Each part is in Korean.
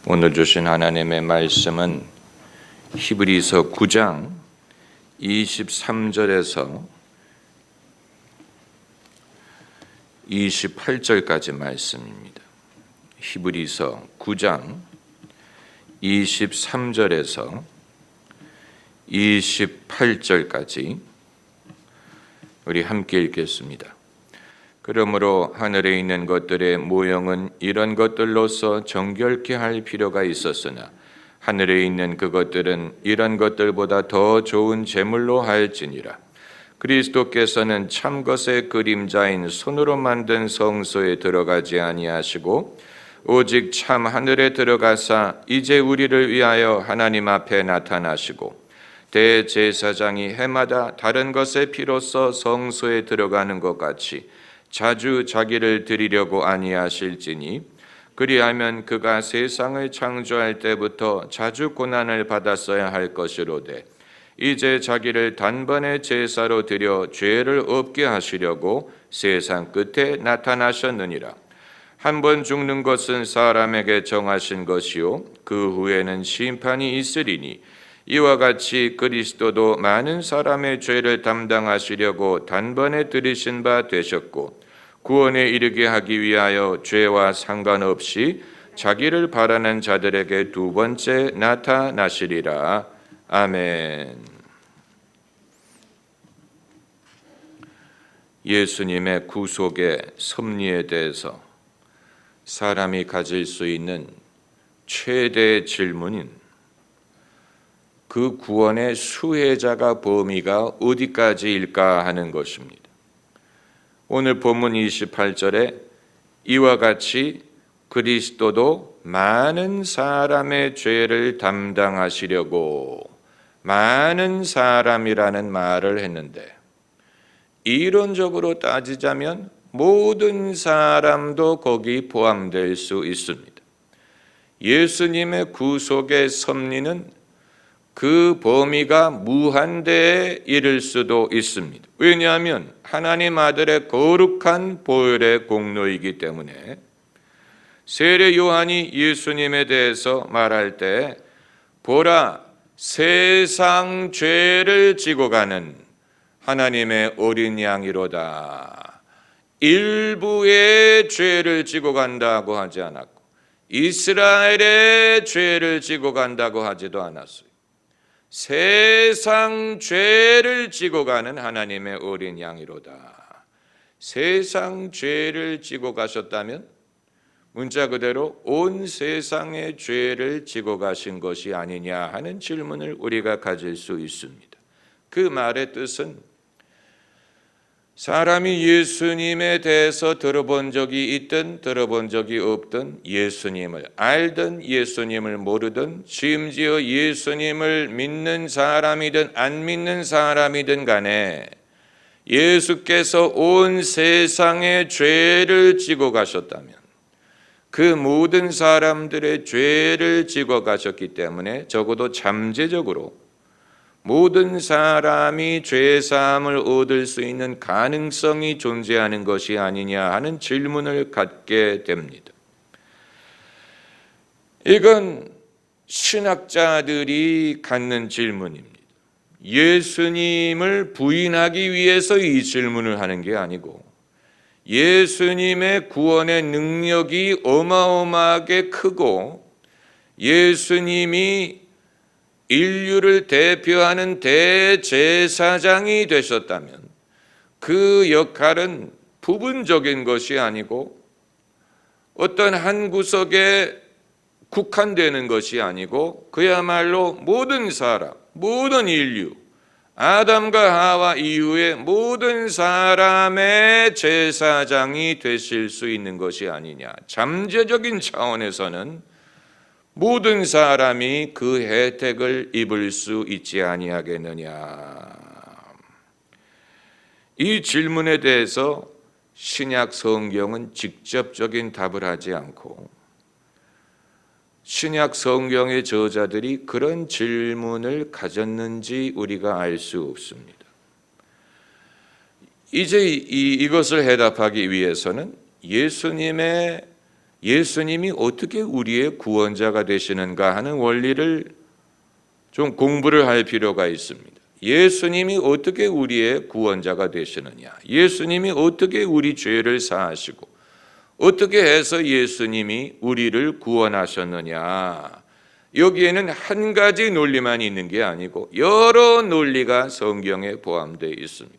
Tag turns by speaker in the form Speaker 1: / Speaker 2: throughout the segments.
Speaker 1: 오늘 주신 하나님의 말씀은 히브리서 9장 23절에서 28절까지 말씀입니다. 히브리서 9장 23절에서 28절까지 우리 함께 읽겠습니다. 그러므로 하늘에 있는 것들의 모형은 이런 것들로서 정결케 할 필요가 있었으나 하늘에 있는 그것들은 이런 것들보다 더 좋은 제물로 할지니라. 그리스도께서는 참 것의 그림자인 손으로 만든 성소에 들어가지 아니하시고 오직 참 하늘에 들어가사 이제 우리를 위하여 하나님 앞에 나타나시고 대제사장이 해마다 다른 것의 피로써 성소에 들어가는 것 같이 자주 자기를 드리려고 아니하실지니 그리하면 그가 세상을 창조할 때부터 자주 고난을 받았어야 할 것이로되 이제 자기를 단번에 제사로 드려 죄를 없게 하시려고 세상 끝에 나타나셨느니라. 한 번 죽는 것은 사람에게 정하신 것이요 그 후에는 심판이 있으리니 이와 같이 그리스도도 많은 사람의 죄를 담당하시려고 단번에 들이신 바 되셨고 구원에 이르게 하기 위하여 죄와 상관없이 자기를 바라는 자들에게 두 번째 나타나시리라. 아멘. 예수님의 구속의 섭리에 대해서 사람이 가질 수 있는 최대의 질문인 그 구원의 수혜자가 범위가 어디까지일까 하는 것입니다. 오늘 본문 28절에 이와 같이 그리스도도 많은 사람의 죄를 담당하시려고 많은 사람이라는 말을 했는데 이론적으로 따지자면 모든 사람도 거기 포함될 수 있습니다. 예수님의 구속의 섭리는 그 범위가 무한대에 이를 수도 있습니다. 왜냐하면 하나님 아들의 거룩한 보혈의 공로이기 때문에 세례 요한이 예수님에 대해서 말할 때 보라 세상 죄를 지고 가는 하나님의 어린 양이로다. 일부의 죄를 지고 간다고 하지 않았고 이스라엘의 죄를 지고 간다고 하지도 않았어요. 세상 죄를 지고 가는 하나님의 어린 양이로다. 세상 죄를 지고 가셨다면 문자 그대로 온 세상의 죄를 지고 가신 것이 아니냐 하는 질문을 우리가 가질 수 있습니다. 그 말의 뜻은 사람이 예수님에 대해서 들어본 적이 있든 들어본 적이 없든 예수님을 알든 예수님을 모르든 심지어 예수님을 믿는 사람이든 안 믿는 사람이든 간에 예수께서 온 세상의 죄를 지고 가셨다면 그 모든 사람들의 죄를 지고 가셨기 때문에 적어도 잠재적으로 모든 사람이 죄사함을 얻을 수 있는 가능성이 존재하는 것이 아니냐 하는 질문을 갖게 됩니다. 이건 신학자들이 갖는 질문입니다. 예수님을 부인하기 위해서 이 질문을 하는 게 아니고 예수님의 구원의 능력이 어마어마하게 크고 예수님이 인류를 대표하는 대제사장이 되셨다면 그 역할은 부분적인 것이 아니고 어떤 한 구석에 국한되는 것이 아니고 그야말로 모든 사람, 모든 인류, 아담과 하와 이후에 모든 사람의 제사장이 되실 수 있는 것이 아니냐. 잠재적인 차원에서는 모든 사람이 그 혜택을 입을 수 있지 아니하겠느냐. 이 질문에 대해서 신약 성경은 직접적인 답을 하지 않고 신약 성경의 저자들이 그런 질문을 가졌는지 우리가 알 수 없습니다. 이제 이것을 해답하기 위해서는 예수님의 예수님이 어떻게 우리의 구원자가 되시는가 하는 원리를 좀 공부를 할 필요가 있습니다. 예수님이 어떻게 우리의 구원자가 되시느냐, 예수님이 어떻게 우리 죄를 사하시고 어떻게 해서 예수님이 우리를 구원하셨느냐, 여기에는 한 가지 논리만 있는 게 아니고 여러 논리가 성경에 포함되어 있습니다.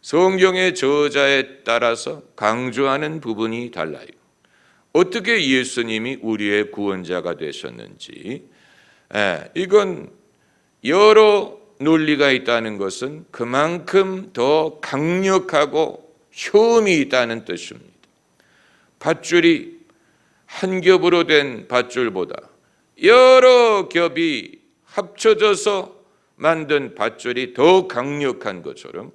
Speaker 1: 성경의 저자에 따라서 강조하는 부분이 달라요. 어떻게 예수님이 우리의 구원자가 되셨는지, 이건 여러 논리가 있다는 것은 그만큼 더 강력하고 효험이 있다는 뜻입니다. 밧줄이 한 겹으로 된 밧줄보다 여러 겹이 합쳐져서 만든 밧줄이 더 강력한 것처럼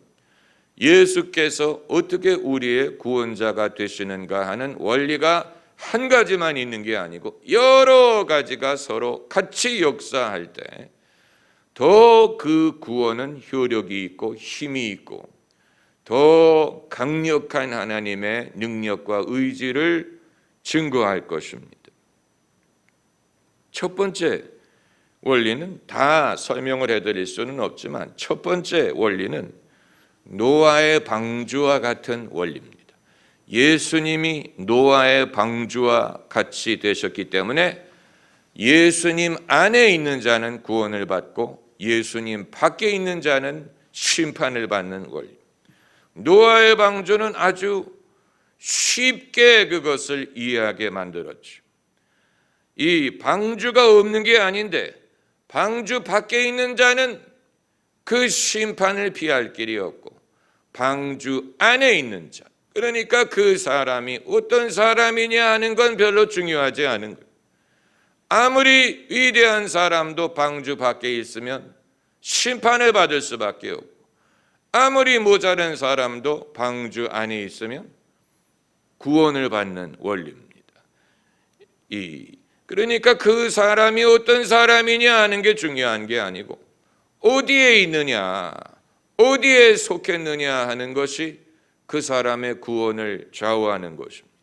Speaker 1: 예수께서 어떻게 우리의 구원자가 되시는가 하는 원리가 한 가지만 있는 게 아니고 여러 가지가 서로 같이 역사할 때 더 그 구원은 효력이 있고 힘이 있고 더 강력한 하나님의 능력과 의지를 증거할 것입니다. 첫 번째 원리는 다 설명을 해드릴 수는 없지만 첫 번째 원리는 노아의 방주와 같은 원리입니다. 예수님이 노아의 방주와 같이 되셨기 때문에 예수님 안에 있는 자는 구원을 받고 예수님 밖에 있는 자는 심판을 받는 원리. 노아의 방주는 아주 쉽게 그것을 이해하게 만들었죠. 이 방주가 없는 게 아닌데 방주 밖에 있는 자는 그 심판을 피할 길이 없고 방주 안에 있는 자, 그러니까 그 사람이 어떤 사람이냐 하는 건 별로 중요하지 않은 거예요. 아무리 위대한 사람도 방주 밖에 있으면 심판을 받을 수밖에 없고 아무리 모자란 사람도 방주 안에 있으면 구원을 받는 원리입니다. 그러니까 그 사람이 어떤 사람이냐 하는 게 중요한 게 아니고 어디에 있느냐, 어디에 속했느냐 하는 것이 그 사람의 구원을 좌우하는 것입니다.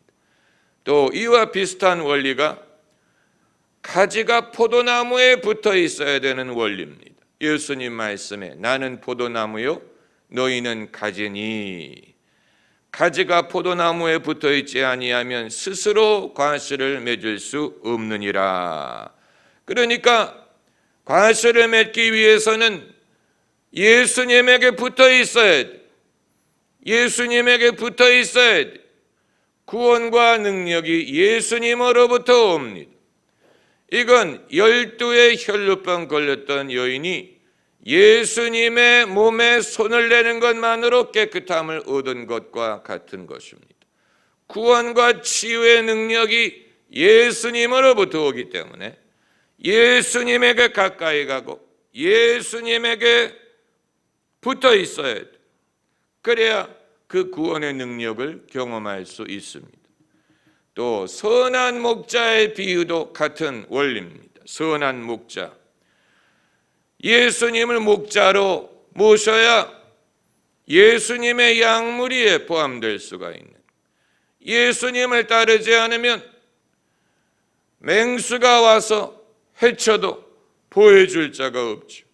Speaker 1: 또 이와 비슷한 원리가 가지가 포도나무에 붙어 있어야 되는 원리입니다. 예수님 말씀에 나는 포도나무요 너희는 가지니, 가지가 포도나무에 붙어 있지 아니하면 스스로 과실을 맺을 수 없느니라. 그러니까 과실을 맺기 위해서는 예수님에게 붙어 있어야 돼. 예수님에게 붙어 있어야 돼. 구원과 능력이 예수님으로부터 옵니다. 이건 12의 혈루병 걸렸던 여인이 예수님의 몸에 손을 내는 것만으로 깨끗함을 얻은 것과 같은 것입니다. 구원과 치유의 능력이 예수님으로부터 오기 때문에 예수님에게 가까이 가고 예수님에게 붙어 있어야 돼. 그래야 그 구원의 능력을 경험할 수 있습니다. 또 선한 목자의 비유도 같은 원리입니다. 선한 목자, 예수님을 목자로 모셔야 예수님의 양무리에 포함될 수가 있는, 예수님을 따르지 않으면 맹수가 와서 해쳐도 보호해줄 자가 없죠.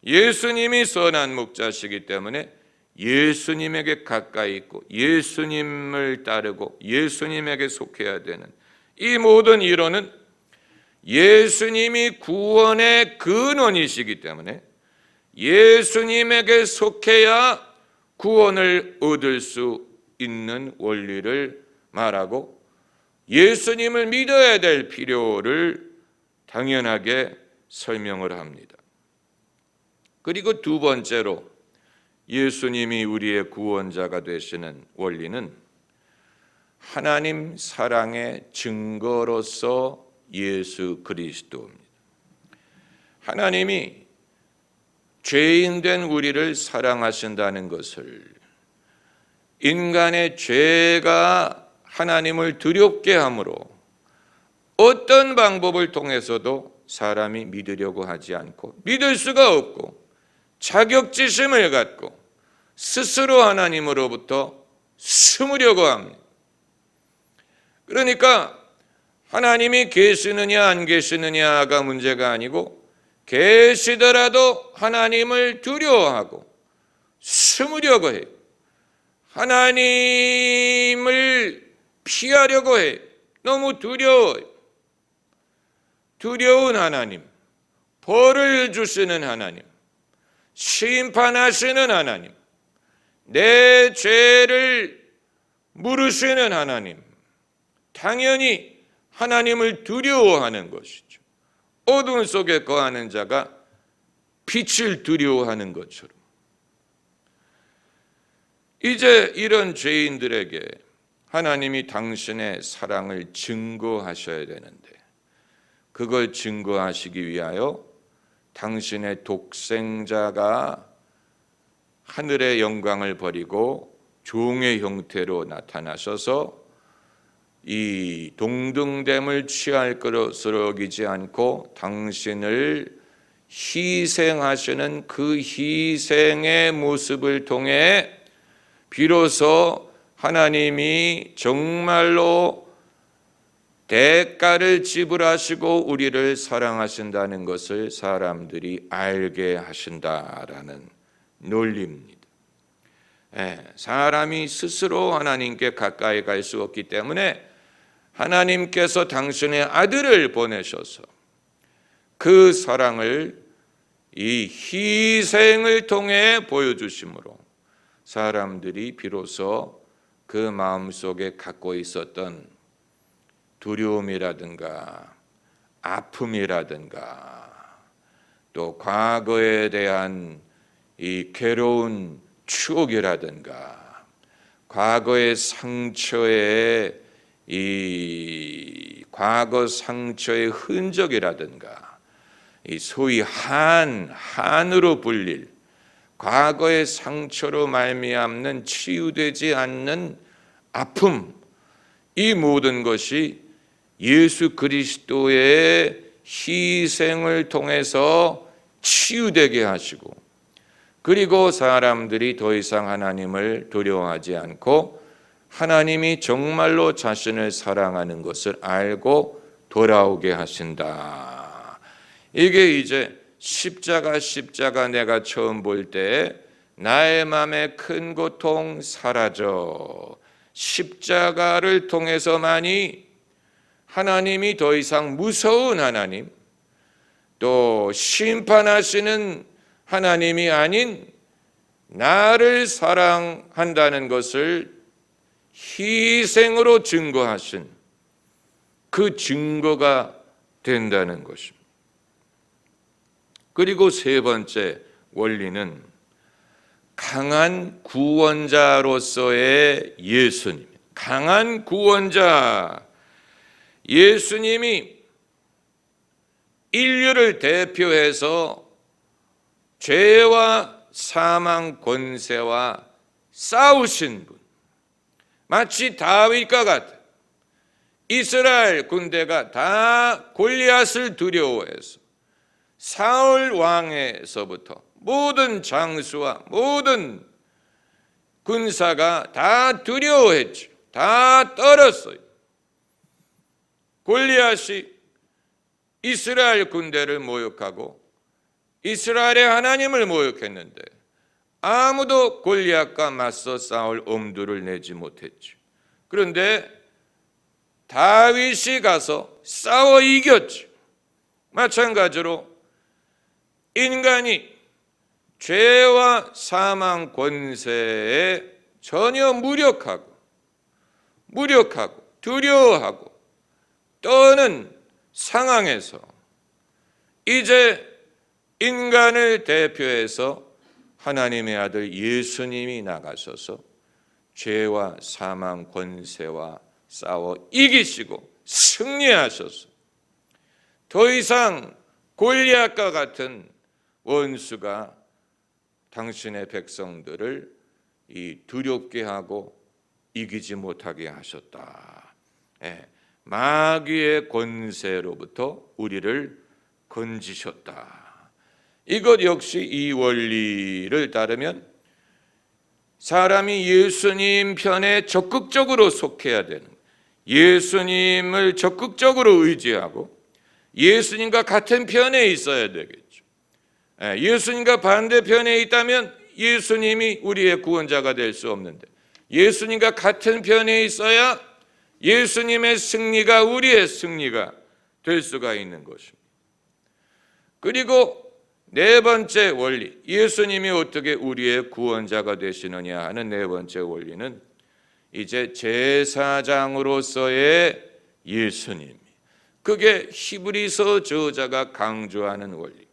Speaker 1: 예수님이 선한 목자시기 때문에 예수님에게 가까이 있고 예수님을 따르고 예수님에게 속해야 되는 이 모든 이론은 예수님이 구원의 근원이시기 때문에 예수님에게 속해야 구원을 얻을 수 있는 원리를 말하고 예수님을 믿어야 될 필요를 당연하게 설명을 합니다. 그리고 두 번째로 예수님이 우리의 구원자가 되시는 원리는 하나님 사랑의 증거로서 예수 그리스도입니다. 하나님이 죄인된 우리를 사랑하신다는 것을, 인간의 죄가 하나님을 두렵게 함으로 어떤 방법을 통해서도 사람이 믿으려고 하지 않고 믿을 수가 없고 자격지심을 갖고 스스로 하나님으로부터 숨으려고 합니다. 그러니까 하나님이 계시느냐 안 계시느냐가 문제가 아니고 계시더라도 하나님을 두려워하고 숨으려고 해요. 하나님을 피하려고 해요. 너무 두려워요. 두려운 하나님, 벌을 주시는 하나님, 심판하시는 하나님, 내 죄를 물으시는 하나님, 당연히 하나님을 두려워하는 것이죠. 어두운 속에 거하는 자가 빛을 두려워하는 것처럼 이제 이런 죄인들에게 하나님이 당신의 사랑을 증거하셔야 되는데 그걸 증거하시기 위하여 당신의 독생자가 하늘의 영광을 버리고 종의 형태로 나타나셔서 이 동등됨을 취할 것으로 여기지 않고 당신을 희생하시는 그 희생의 모습을 통해 비로소 하나님이 정말로 대가를 지불하시고 우리를 사랑하신다는 것을 사람들이 알게 하신다라는 논리입니다. 사람이 스스로 하나님께 가까이 갈 수 없기 때문에 하나님께서 당신의 아들을 보내셔서 그 사랑을 이 희생을 통해 보여주심으로 사람들이 비로소 그 마음속에 갖고 있었던 두려움이라든가 아픔이라든가 또 과거에 대한 이 괴로운 추억이라든가 과거의 상처의 이 과거 상처의 흔적이라든가 이 소위 한으로 불릴 과거의 상처로 말미암는 치유되지 않는 아픔, 이 모든 것이 예수 그리스도의 희생을 통해서 치유되게 하시고 그리고 사람들이 더 이상 하나님을 두려워하지 않고 하나님이 정말로 자신을 사랑하는 것을 알고 돌아오게 하신다. 이게 이제 십자가 내가 처음 볼 때 나의 마음의 큰 고통 사라져. 십자가를 통해서만이 하나님이 더 이상 무서운 하나님, 또 심판하시는 하나님이 아닌 나를 사랑한다는 것을 희생으로 증거하신 그 증거가 된다는 것입니다. 그리고 세 번째 원리는 강한 구원자로서의 예수님. 강한 구원자. 예수님이 인류를 대표해서 죄와 사망 권세와 싸우신 분. 마치 다윗과 같아. 이스라엘 군대가 다 골리앗을 두려워해서 사울 왕에서부터 모든 장수와 모든 군사가 다 두려워했죠. 다 떨었어요. 골리앗이 이스라엘 군대를 모욕하고 이스라엘의 하나님을 모욕했는데 아무도 골리앗과 맞서 싸울 엄두를 내지 못했죠. 그런데 다윗이 가서 싸워 이겼죠. 마찬가지로 인간이 죄와 사망 권세에 전혀 무력하고 두려워하고 떠는 상황에서 이제 인간을 대표해서 하나님의 아들 예수님이 나가셔서 죄와 사망 권세와 싸워 이기시고 승리하셔서 더 이상 골리앗과 같은 원수가 당신의 백성들을 두렵게 하고 이기지 못하게 하셨다. 마귀의 권세로부터 우리를 건지셨다. 이것 역시 이 원리를 따르면 사람이 예수님 편에 적극적으로 속해야 되는, 예수님을 적극적으로 의지하고 예수님과 같은 편에 있어야 되겠죠. 예수님과 반대편에 있다면 예수님이 우리의 구원자가 될 수 없는데, 예수님과 같은 편에 있어야 예수님의 승리가 우리의 승리가 될 수가 있는 것입니다. 그리고 네 번째 원리, 예수님이 어떻게 우리의 구원자가 되시느냐 하는 네 번째 원리는 이제 제사장으로서의 예수님, 그게 히브리서 저자가 강조하는 원리.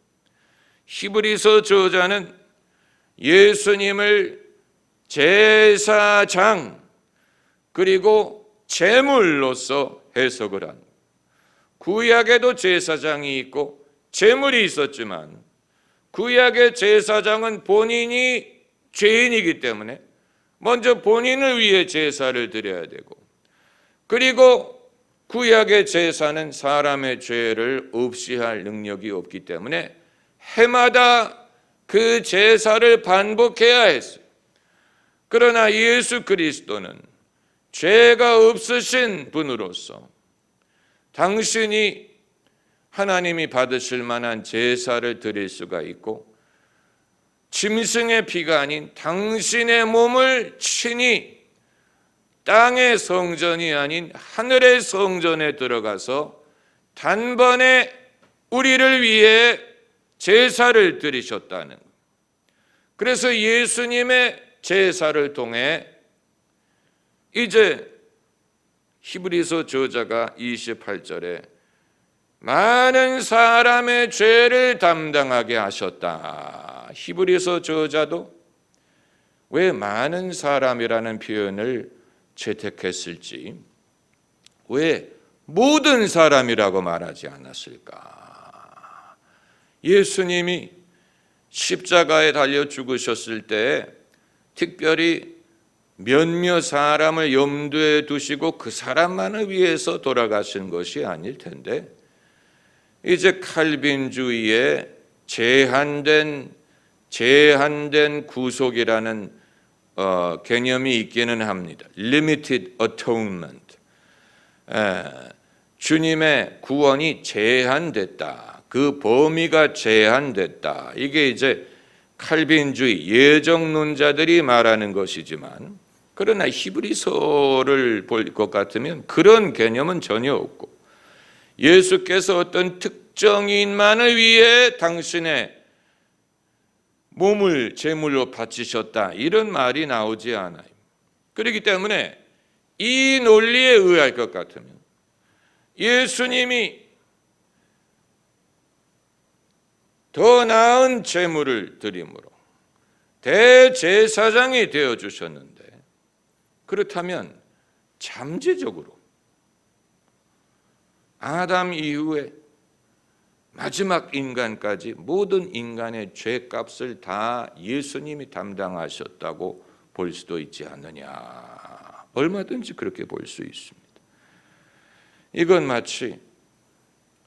Speaker 1: 히브리서 저자는 예수님을 제사장 그리고 제물로서 해석을 합니다. 구약에도 제사장이 있고 제물이 있었지만 구약의 제사장은 본인이 죄인이기 때문에 먼저 본인을 위해 제사를 드려야 되고, 그리고 구약의 제사는 사람의 죄를 없이 할 능력이 없기 때문에 해마다 그 제사를 반복해야 했어요. 그러나 예수 그리스도는 죄가 없으신 분으로서 당신이 하나님이 받으실 만한 제사를 드릴 수가 있고, 짐승의 피가 아닌 당신의 몸을 친히 땅의 성전이 아닌 하늘의 성전에 들어가서 단번에 우리를 위해 제사를 드리셨다는 것. 그래서 예수님의 제사를 통해 이제 히브리서 저자가 28절에 많은 사람의 죄를 담당하게 하셨다. 히브리서 저자도 왜 많은 사람이라는 표현을 채택했을지, 왜 모든 사람이라고 말하지 않았을까? 예수님이 십자가에 달려 죽으셨을 때 특별히 몇몇 사람을 염두에 두시고 그 사람만을 위해서 돌아가신 것이 아닐 텐데, 이제 칼빈주의의 제한된 구속이라는 개념이 있기는 합니다. Limited Atonement. 주님의 구원이 제한됐다. 그 범위가 제한됐다. 이게 이제 칼빈주의 예정론자들이 말하는 것이지만, 그러나 히브리서를 볼 것 같으면 그런 개념은 전혀 없고, 예수께서 어떤 특정인만을 위해 당신의 몸을 제물로 바치셨다, 이런 말이 나오지 않아요. 그렇기 때문에 이 논리에 의할 것 같으면 예수님이 더 나은 제물을 드림으로 대제사장이 되어주셨는데, 그렇다면 잠재적으로 아담 이후에 마지막 인간까지 모든 인간의 죄값을 다 예수님이 담당하셨다고 볼 수도 있지 않느냐. 얼마든지 그렇게 볼 수 있습니다. 이건 마치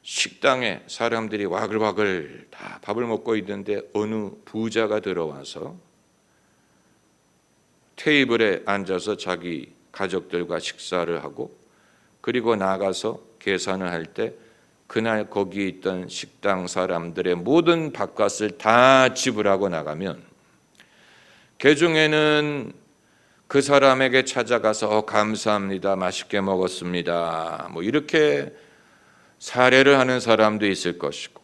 Speaker 1: 식당에 사람들이 와글와글 다 밥을 먹고 있는데 어느 부자가 들어와서 테이블에 앉아서 자기 가족들과 식사를 하고, 그리고 나가서 계산을 할 때 그날 거기 있던 식당 사람들의 모든 밥값을 다 지불하고 나가면, 개중에는 그 사람에게 찾아가서 감사합니다, 맛있게 먹었습니다, 뭐 이렇게 사례를 하는 사람도 있을 것이고,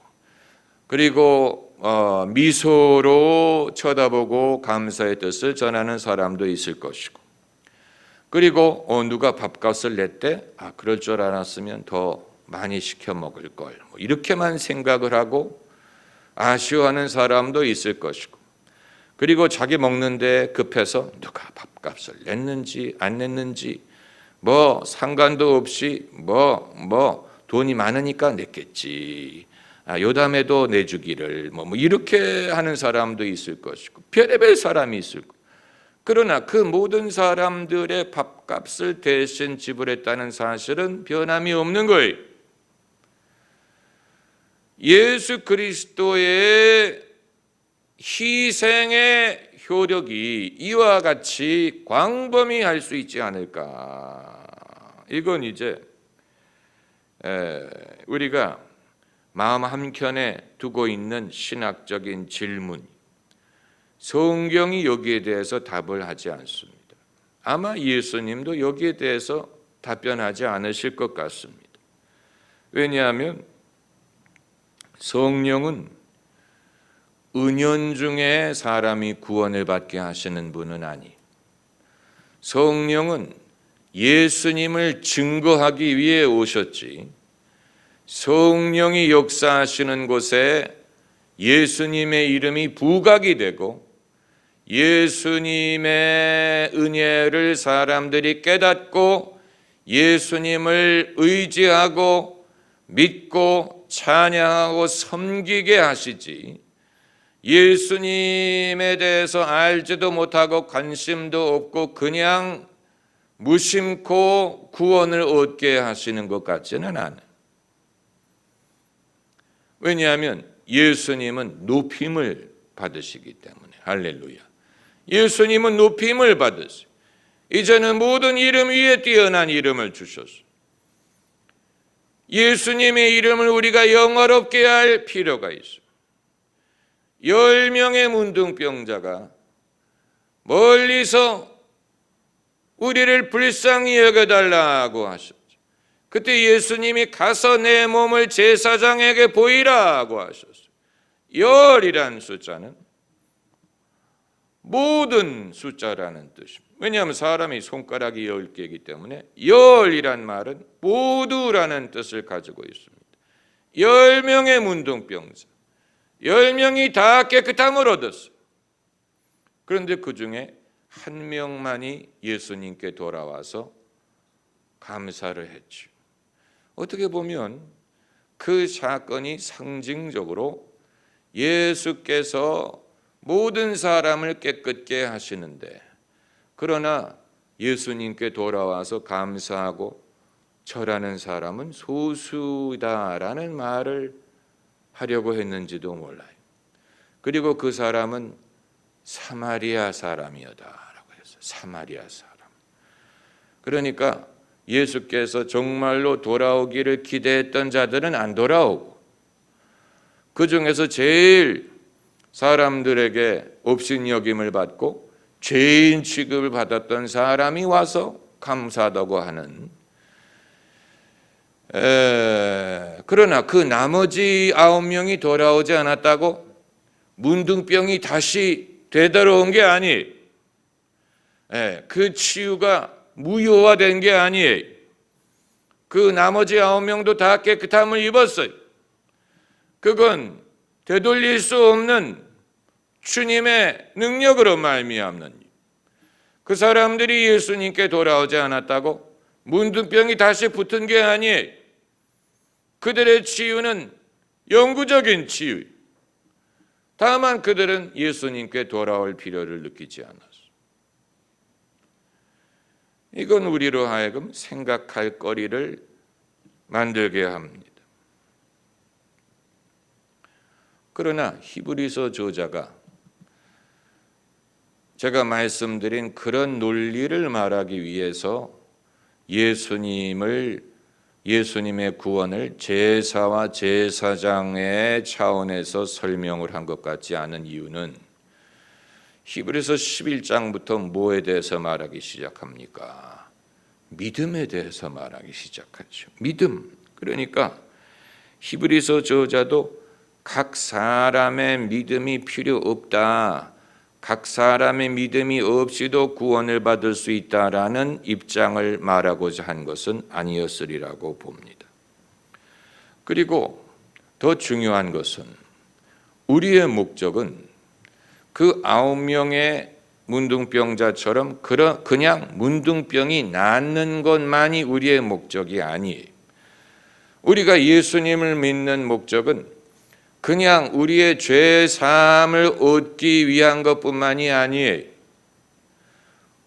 Speaker 1: 그리고 미소로 쳐다보고 감사의 뜻을 전하는 사람도 있을 것이고, 그리고 누가 밥값을 냈대, 그럴 줄 알았으면 더 많이 시켜 먹을 걸, 뭐 이렇게만 생각을 하고 아쉬워하는 사람도 있을 것이고, 그리고 자기 먹는데 급해서 누가 밥값을 냈는지 안 냈는지 뭐 상관도 없이 뭐 돈이 많으니까 냈겠지, 요담에도 내주기를 뭐 이렇게 하는 사람도 있을 것이고, 별의별 사람이 있을 거고. 그러나 그 모든 사람들의 밥값을 대신 지불했다는 사실은 변함이 없는 거예요. 예수 그리스도의 희생의 효력이 이와 같이 광범위할 수 있지 않을까. 이건 이제 우리가 마음 한켠에 두고 있는 신학적인 질문, 성경이 여기에 대해서 답을 하지 않습니다. 아마 예수님도 여기에 대해서 답변하지 않으실 것 같습니다. 왜냐하면 성령은 은연중에 사람이 구원을 받게 하시는 분은 아니, 성령은 예수님을 증거하기 위해 오셨지, 성령이 역사하시는 곳에 예수님의 이름이 부각이 되고 예수님의 은혜를 사람들이 깨닫고 예수님을 의지하고 믿고 찬양하고 섬기게 하시지, 예수님에 대해서 알지도 못하고 관심도 없고 그냥 무심코 구원을 얻게 하시는 것 같지는 않아요. 왜냐하면 예수님은 높임을 받으시기 때문에. 할렐루야. 예수님은 높임을 받으세요. 이제는 모든 이름 위에 뛰어난 이름을 주셨어요. 예수님의 이름을 우리가 영화롭게 할 필요가 있어요. 10명의 문둥병자가 멀리서 우리를 불쌍히 여겨달라고 하셨죠. 그때 예수님이 가서 내 몸을 제사장에게 보이라고 하셨어요. 열이란 숫자는 모든 숫자라는 뜻입니다. 왜냐하면 사람이 손가락이 10개이기 때문에 열이란 말은 모두라는 뜻을 가지고 있습니다. 10명의 문둥병자, 10명이 다 깨끗함을 얻었어요. 그런데 그 중에 한 명만이 예수님께 돌아와서 감사를 했죠. 어떻게 보면 그 사건이 상징적으로 예수께서 모든 사람을 깨끗게 하시는데, 그러나 예수님께 돌아와서 감사하고 절하는 사람은 소수다라는 말을 하려고 했는지도 몰라요. 그리고 그 사람은 사마리아 사람이었다라고 했어요. 사마리아 사람. 그러니까 예수께서 정말로 돌아오기를 기대했던 자들은 안 돌아오고, 그 중에서 제일 사람들에게 업신여김을 받고 죄인 취급을 받았던 사람이 와서 감사하다고 하는, 그러나 그 나머지 9명이 돌아오지 않았다고 문둥병이 다시 되돌아온 게 아니에요. 그 치유가 무효화된 게 아니에요. 그 나머지 9명도 다 깨끗함을 입었어요. 그건 되돌릴 수 없는 주님의 능력으로 말미암는, 그 사람들이 예수님께 돌아오지 않았다고 문둥병이 다시 붙은 게 아니에요. 그들의 치유는 영구적인 치유. 다만 그들은 예수님께 돌아올 필요를 느끼지 않았어요. 이건 우리로 하여금 생각할 거리를 만들게 합니다. 그러나 히브리서 저자가 제가 말씀드린 그런 논리를 말하기 위해서 예수님의 구원을 제사와 제사장의 차원에서 설명을 한 것 같지 않은 이유는, 히브리서 11장부터 뭐에 대해서 말하기 시작합니까? 믿음에 대해서 말하기 시작하죠. 믿음. 그러니까 히브리서 저자도 각 사람의 믿음이 필요 없다, 각 사람의 믿음이 없이도 구원을 받을 수 있다라는 입장을 말하고자 한 것은 아니었으리라고 봅니다. 그리고 더 중요한 것은 우리의 목적은 그 9명의 문둥병자처럼 그냥 문둥병이 낫는 것만이 우리의 목적이 아니에요. 우리가 예수님을 믿는 목적은 그냥 우리의 죄 사함을 얻기 위한 것뿐만이 아니에요.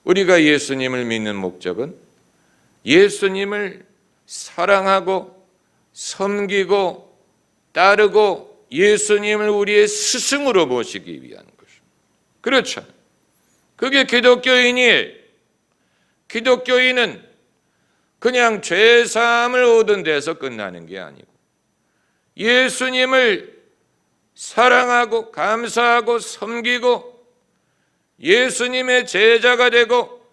Speaker 1: 우리가 예수님을 믿는 목적은 예수님을 사랑하고 섬기고 따르고 예수님을 우리의 스승으로 모시기 위한 것입니다. 그렇죠. 그게 기독교인이에요. 기독교인은 그냥 죄사함을 얻은 데서 끝나는 게 아니고 예수님을 사랑하고 감사하고 섬기고 예수님의 제자가 되고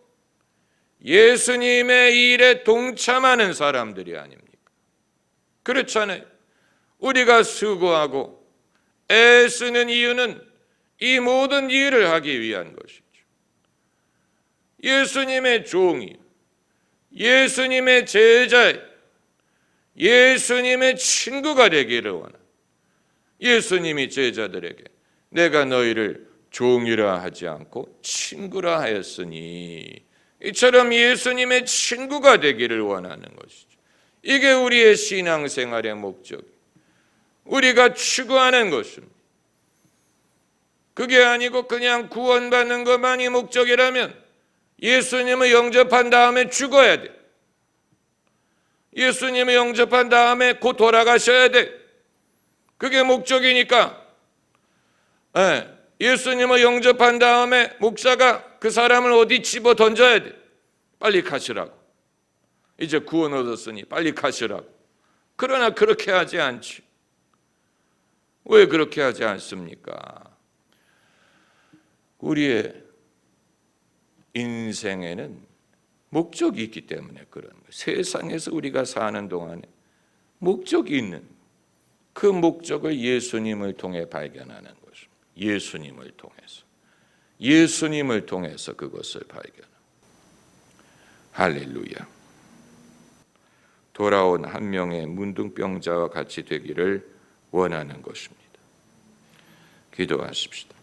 Speaker 1: 예수님의 일에 동참하는 사람들이 아닙니까? 그렇잖아요. 우리가 수고하고 애쓰는 이유는 이 모든 일을 하기 위한 것이죠. 예수님의 종이, 예수님의 제자, 예수님의 친구가 되기를 원합니다. 예수님이 제자들에게 내가 너희를 종이라 하지 않고 친구라 하였으니, 이처럼 예수님의 친구가 되기를 원하는 것이죠. 이게 우리의 신앙생활의 목적, 우리가 추구하는 것입니다. 그게 아니고 그냥 구원받는 것만이 목적이라면 예수님을 영접한 다음에 죽어야 돼. 예수님을 영접한 다음에 곧 돌아가셔야 돼. 그게 목적이니까 예수님을 영접한 다음에 목사가 그 사람을 어디 집어 던져야 돼. 빨리 가시라고. 이제 구원 얻었으니 빨리 가시라고. 그러나 그렇게 하지 않지. 왜 그렇게 하지 않습니까? 우리의 인생에는 목적이 있기 때문에 그런 거예요. 세상에서 우리가 사는 동안에 목적이 있는 그 목적을 예수님을 통해 발견하는 것입니다. 예수님을 통해서 그것을 발견합니다. 할렐루야. 돌아온 한 명의 문둥병자와 같이 되기를 원하는 것입니다. 기도하십시다.